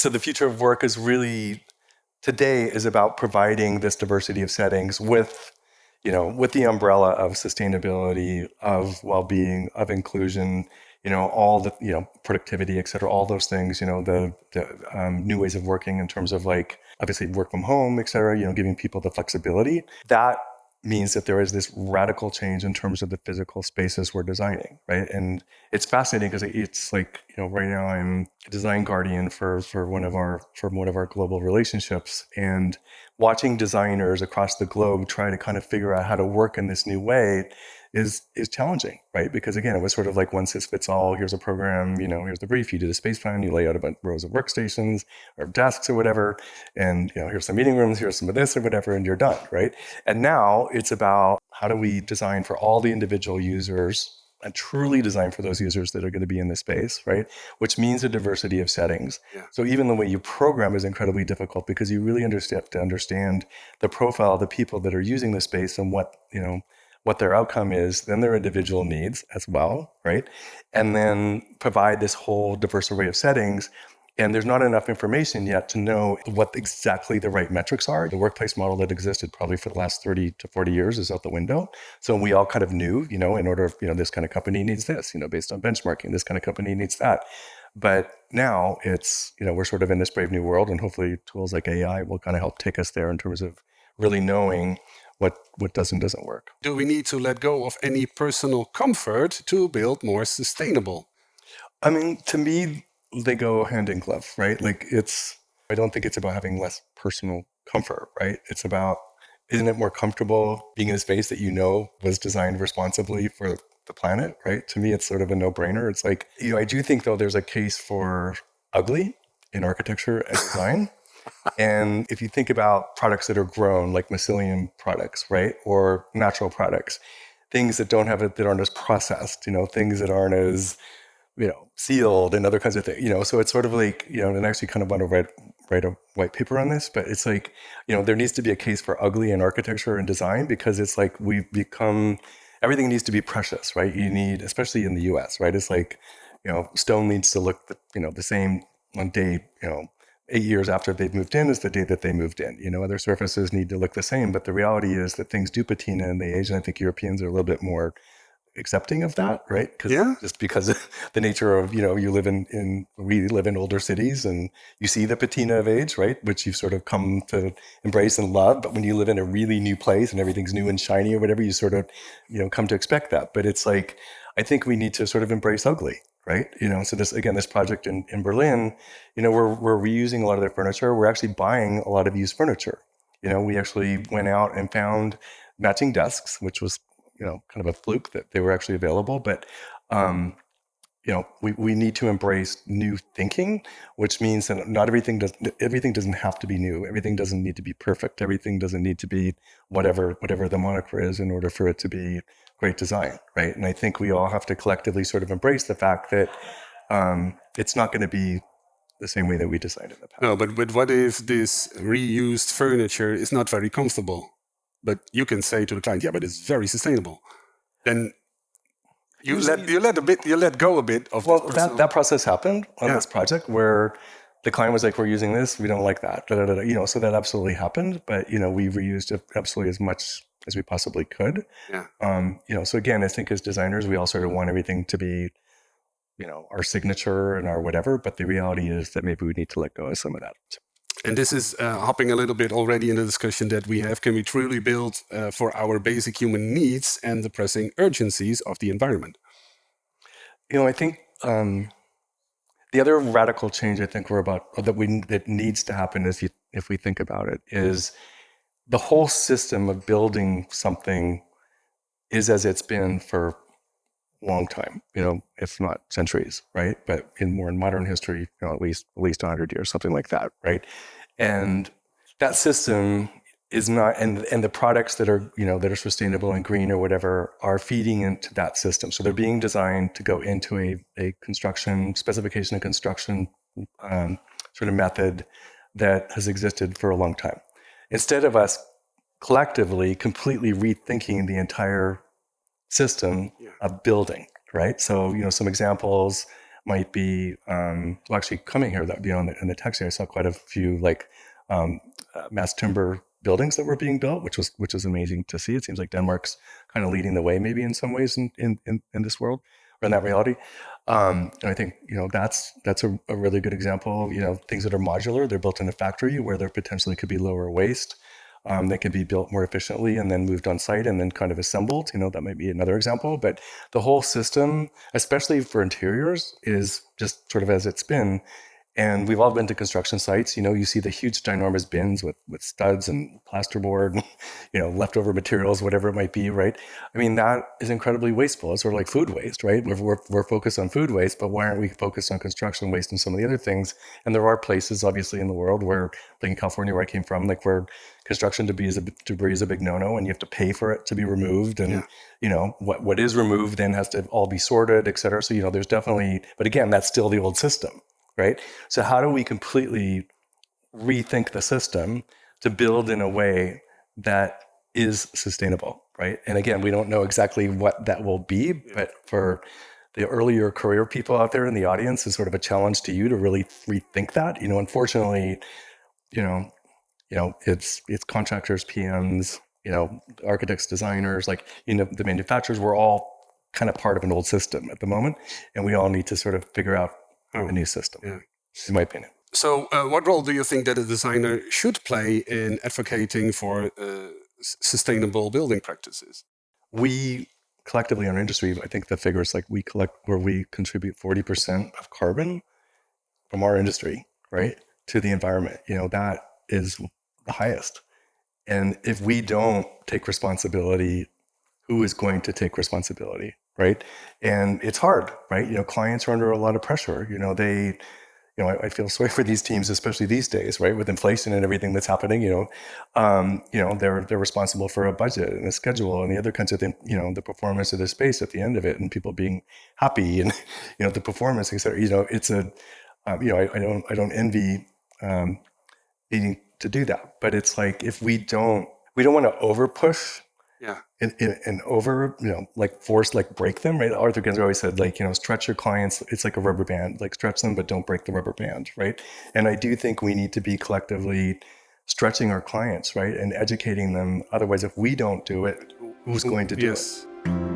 So the future of work is really today is about providing this diversity of settings with, with the umbrella of sustainability, of well-being, of inclusion, all the, productivity, et cetera, all those things, the new ways of working in terms of like, obviously work from home, et cetera, giving people the flexibility. That means that there is this radical change in terms of the physical spaces we're designing, right? And it's fascinating because it's like, right now I'm a design guardian for one of our global relationships, and watching designers across the globe try to kind of figure out how to work in this new way is challenging, right? Because again, it was sort of like one size fits all. Here's a program, here's the brief, you do the space plan, you lay out a bunch of rows of workstations or desks or whatever, and here's some meeting rooms, here's some of this or whatever, and you're done, right? And now it's about how do we design for all the individual users and truly design for those users that are going to be in the space, right? Which means a diversity of settings. Yeah. So even the way you program is incredibly difficult because you really have to understand the profile of the people that are using the space and what their outcome is, then their individual needs as well, right? And then provide this whole diverse array of settings. And there's not enough information yet to know what exactly the right metrics are. The workplace model that existed probably for the last 30 to 40 years is out the window. So we all kind of knew, in order, this kind of company needs this, based on benchmarking, this kind of company needs that. But now it's, we're sort of in this brave new world, and hopefully tools like AI will kind of help take us there in terms of really knowing what does and doesn't work. Do we need to let go of any personal comfort to build more sustainable? I mean, to me, they go hand in glove, right? Like I don't think it's about having less personal comfort, right? It's about, isn't it more comfortable being in a space that was designed responsibly for the planet, right? To me, it's sort of a no-brainer. It's like, I do think though there's a case for ugly in architecture and design. And if you think about products that are grown, like mycelium products, right? Or natural products, things that that aren't as processed, things that aren't as, sealed and other kinds of things, so it's sort of like, and I actually kind of want to write a white paper on this, but it's like, there needs to be a case for ugly in architecture and design, because it's like everything needs to be precious, right? You need, especially in the US, right? It's like, stone needs to look, the same on day, 8 years after they've moved in is the day that they moved in. Other surfaces need to look the same, but the reality is that things do patina and they age, and I think Europeans are a little bit more accepting of that, right? Just because of the nature of, we live in older cities and you see the patina of age, right? Which you've sort of come to embrace and love. But when you live in a really new place and everything's new and shiny or whatever, you sort of, come to expect that. But it's like, I think we need to sort of embrace ugly, right? So this project in Berlin, we're reusing a lot of their furniture. We're actually buying a lot of used furniture. We actually went out and found matching desks, which was, kind of a fluke that they were actually available. But, we need to embrace new thinking, which means that not everything doesn't have to be new. Everything doesn't need to be perfect. Everything doesn't need to be whatever the moniker is in order for it to be great design, right? And I think we all have to collectively sort of embrace the fact that it's not going to be the same way that we designed in the past. No, but what if this reused furniture is not very comfortable? But you can say to the client, yeah, but it's very sustainable. Then you let go a bit of. Well, that process happened on this project where the client was like, "We're using this. We don't like that." So that absolutely happened. But we reused it absolutely as much as we possibly could. Yeah. So again, I think as designers, we all sort of want everything to be, our signature and our whatever. But the reality is that maybe we need to let go of some of that. And this is hopping a little bit already in the discussion that we have. Can we truly build for our basic human needs and the pressing urgencies of the environment? I think the other radical change I think that needs to happen is, if we think about it, is the whole system of building something is as it's been for a long time, if not centuries, right? But in modern history, at least 100 years, something like that, right? And that system is not, and the products that are, that are sustainable and green or whatever are feeding into that system. So they're being designed to go into a construction specification and construction sort of method that has existed for a long time. Instead of us collectively completely rethinking the entire system of building, right? So, some examples might be, well, actually coming here, that would be in the taxi, I saw quite a few like mass timber buildings that were being built, which was amazing to see. It seems like Denmark's kind of leading the way, maybe in some ways in this world or in that reality. And I think that's a really good example. Things that are modular, they're built in a factory where there potentially could be lower waste. That can be built more efficiently and then moved on site and then kind of assembled. That might be another example. But the whole system, especially for interiors, is just sort of as it's been. And we've all been to construction sites. You see the huge, ginormous bins with studs and plasterboard, leftover materials, whatever it might be, right? I mean, that is incredibly wasteful. It's sort of like food waste, right? We're focused on food waste, but why aren't we focused on construction waste and some of the other things? And there are places, obviously, in the world where, like in California, where I came from, like where construction debris is a big no-no, and you have to pay for it to be removed. And what is removed then has to all be sorted, et cetera. So there's definitely, but again, that's still the old system. Right? So how do we completely rethink the system to build in a way that is sustainable, right? And again, we don't know exactly what that will be, but for the earlier career people out there in the audience, is sort of a challenge to you to really rethink that. Unfortunately, it's contractors, PMs, architects, designers, like the manufacturers. We're all kind of part of an old system at the moment, and we all need to sort of figure out a new system, in my opinion. So what role do you think that a designer should play in advocating for sustainable building practices? We collectively in our industry, I think the figure is like we contribute 40% of carbon from our industry, right, to the environment. That is the highest. And if we don't take responsibility, who is going to take responsibility, right? And it's hard, right? Clients are under a lot of pressure. I feel sorry for these teams, especially these days, right? With inflation and everything that's happening, they're responsible for a budget and a schedule and the other kinds of things, the performance of the space at the end of it and people being happy and, the performance, et cetera. It's I don't envy needing to do that, but it's like, if we don't want to over push and over, like force, like break them, right? Arthur Gensler always said, like, stretch your clients. It's like a rubber band, like stretch them, but don't break the rubber band, right? And I do think we need to be collectively stretching our clients, right? And educating them. Otherwise, if we don't do it, who's going to do it?